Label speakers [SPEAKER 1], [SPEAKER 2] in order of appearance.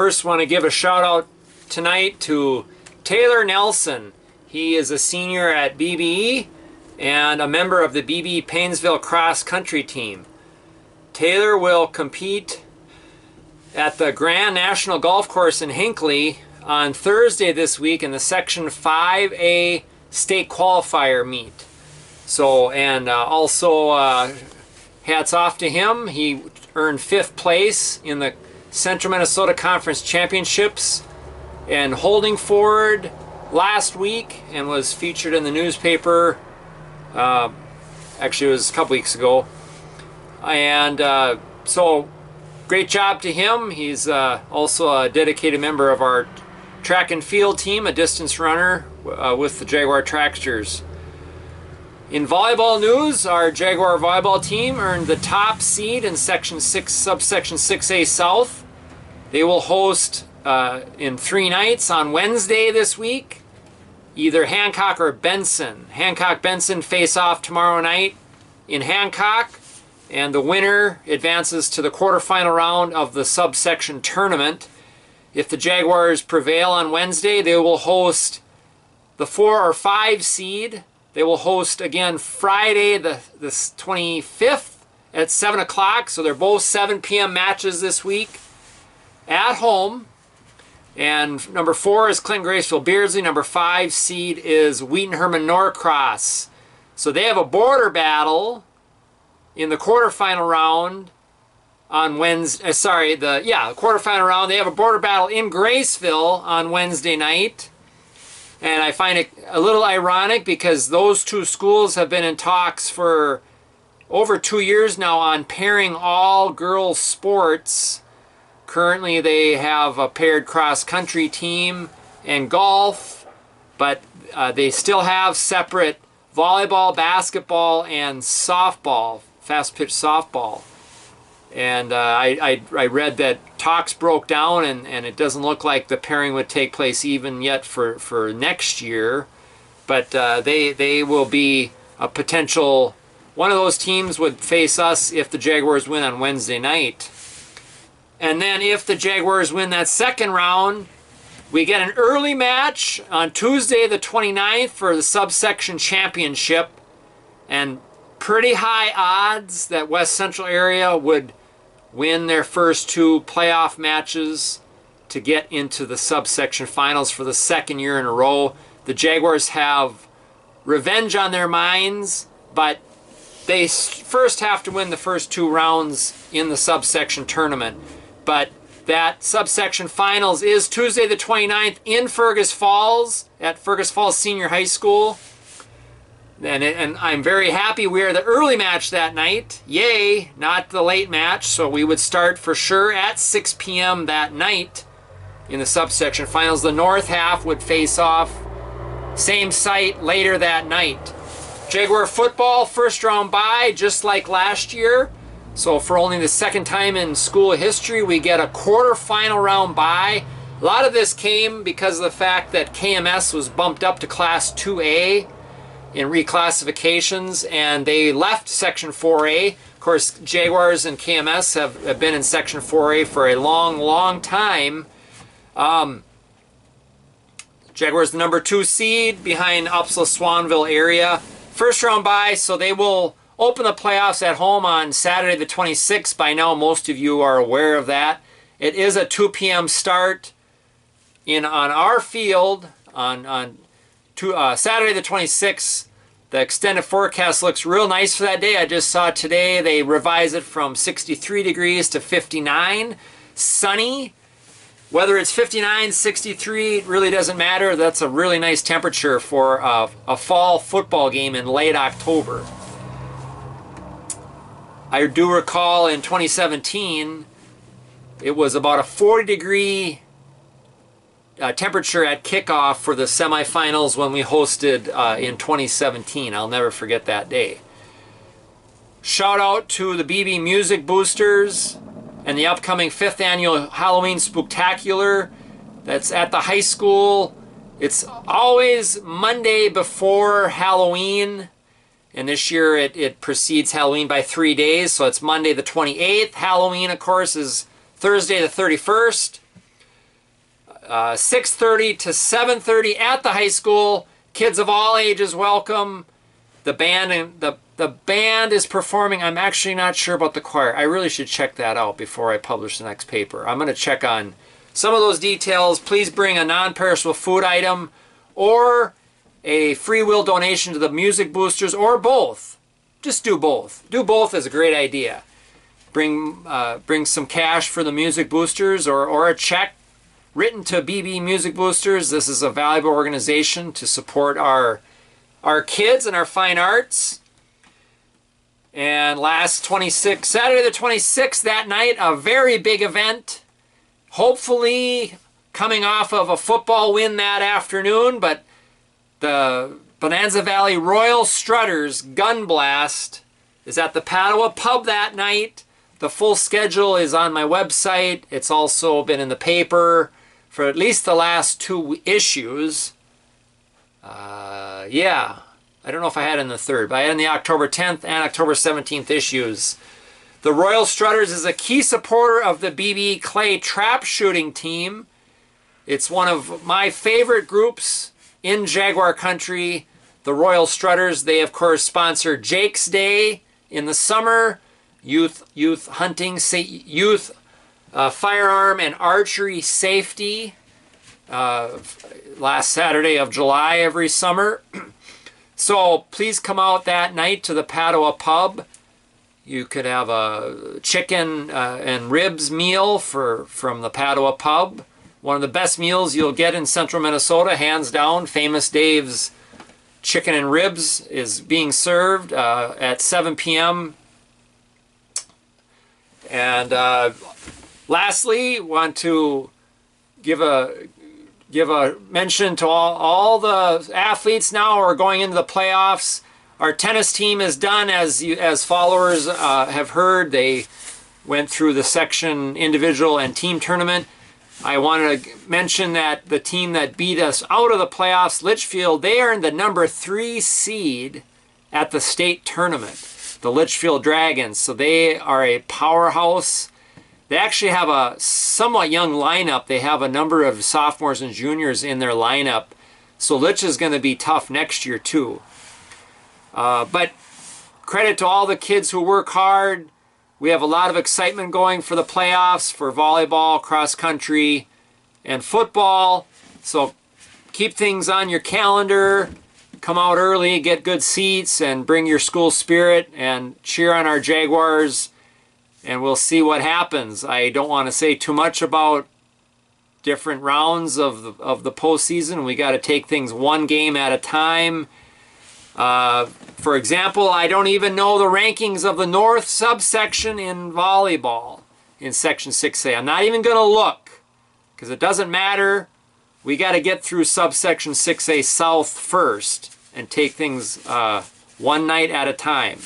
[SPEAKER 1] First, want to give a shout out tonight to Taylor Nelson. He is a senior at BBE and a member of the BBE Paynesville cross country team. Taylor will compete at the Grand National Golf Course in Hinckley on Thursday this week in the Section 5A state qualifier meet. So, and also hats off to him. He earned 5th place in the Central Minnesota Conference Championships and holding forward last week and was featured in the newspaper. Actually, it was a couple weeks ago. And so, great job to him. He's also a dedicated member of our track and field team, a distance runner with the Jaguar Tracksters. In volleyball news, our Jaguar volleyball team earned the top seed in Section 6, subsection 6A South. They will host in 3 nights on Wednesday this week, either Hancock or Benson. Hancock-Benson face off tomorrow night in Hancock, and the winner advances to the quarterfinal round of the subsection tournament. If the Jaguars prevail on Wednesday, they will host the 4 or 5 seed. They will host again Friday the 25th at 7 o'clock. So they're both 7 p.m. matches this week at home. And number 4 is Clinton Graceville Beardsley. Number 5 seed is Wheaton Herman Norcross. So they have a border battle in the quarterfinal round on Wednesday. Quarterfinal round. They have a border battle in Graceville on Wednesday night. And I find it a little ironic because those 2 schools have been in talks for over 2 years now on pairing all girls sports. Currently they have a paired cross-country team and golf, but they still have separate volleyball, basketball, and softball, fast-pitch softball. And I read that talks broke down and it doesn't look like the pairing would take place even yet for next year. But they will be a potential, one of those teams would face us if the Jaguars win on Wednesday night. And then if the Jaguars win that second round, we get an early match on Tuesday the 29th for the subsection championship. And pretty high odds that West Central area would win their first 2 playoff matches to get into the subsection finals for the 2nd year in a row. The Jaguars have revenge on their minds, but they first have to win the first 2 rounds in the subsection tournament. But that subsection finals is Tuesday the 29th in Fergus Falls at Fergus Falls Senior High School. And I'm very happy we are the early match that night. Yay, not the late match. So we would start for sure at 6 p.m. that night in the subsection finals. The north half would face off, same site later that night. Jaguar football, first round bye, just like last year. So for only the 2nd time in school history, we get a quarterfinal round bye. A lot of this came because of the fact that KMS was bumped up to Class 2A in reclassifications, and they left Section 4A. Of course, Jaguars and KMS have been in Section 4A for a long time. Jaguars the number 2 seed behind Upsala Swanville area. First round bye, so they will open the playoffs at home on Saturday the 26th. By now, most of you are aware of that. It is a 2 p.m. start on our field on Saturday the 26th. The extended forecast looks real nice for that day. I just saw today they revised it from 63 degrees to 59. Sunny. Whether it's 59, 63, it really doesn't matter. That's a really nice temperature for a fall football game in late October. I do recall in 2017, it was about a 40-degree temperature at kickoff for the semifinals when we hosted in 2017. I'll never forget that day. Shout out to the BB Music Boosters and the upcoming 5th annual Halloween Spooktacular that's at the high school. It's always Monday before Halloween, and this year it precedes Halloween by 3 days, so it's Monday the 28th. Halloween, of course, is Thursday the 31st. 6:30 to 7:30 at the high school. Kids of all ages welcome. The band and the band is performing. I'm actually not sure about the choir. I really should check that out before I publish the next paper. I'm going to check on some of those details. Please bring a non-perishable food item or a free will donation to the Music Boosters, or both. Just do both. Do both is a great idea. Bring some cash for the Music Boosters, or a check written to BB Music Boosters. This is a valuable organization to support our kids and our fine arts. And Saturday the 26th, that night, a very big event. Hopefully coming off of a football win that afternoon, but the Bonanza Valley Royal Strutters Gun Blast is at the Padua Pub that night. The full schedule is on my website. It's also been in the paper for at least the last 2 issues. Yeah, I don't know if I had it in the 3rd, but I had it in the October 10th and October 17th issues. The Royal Strutters is a key supporter of the BB Clay trap shooting team. It's one of my favorite groups in Jaguar country. The Royal Strutters, they of course sponsor Jake's Day in the summer, youth hunting, youth firearm and archery safety, last Saturday of July every summer. So please come out that night to the Padua Pub. You could have a chicken and ribs meal from the Padua Pub. One of the best meals you'll get in central Minnesota, hands down. Famous Dave's Chicken and Ribs is being served at 7 p.m. And lastly, want to give a mention to all the athletes now who are going into the playoffs. Our tennis team is done, as followers have heard. They went through the section individual and team tournament. I wanted to mention that the team that beat us out of the playoffs, Litchfield, they earned the number 3 seed at the state tournament, the Litchfield Dragons. So they are a powerhouse. They actually have a somewhat young lineup. They have a number of sophomores and juniors in their lineup. So Litch is going to be tough next year too. But credit to all the kids who work hard. We have a lot of excitement going for the playoffs for volleyball, cross country, and football. So keep things on your calendar. Come out early, get good seats, and bring your school spirit and cheer on our Jaguars. And we'll see what happens. I don't want to say too much about different rounds of the postseason. We got to take things one game at a time. For example, I don't even know the rankings of the North subsection in volleyball in Section 6A. I'm not even going to look because it doesn't matter. We got to get through subsection 6A South first and take things one night at a time.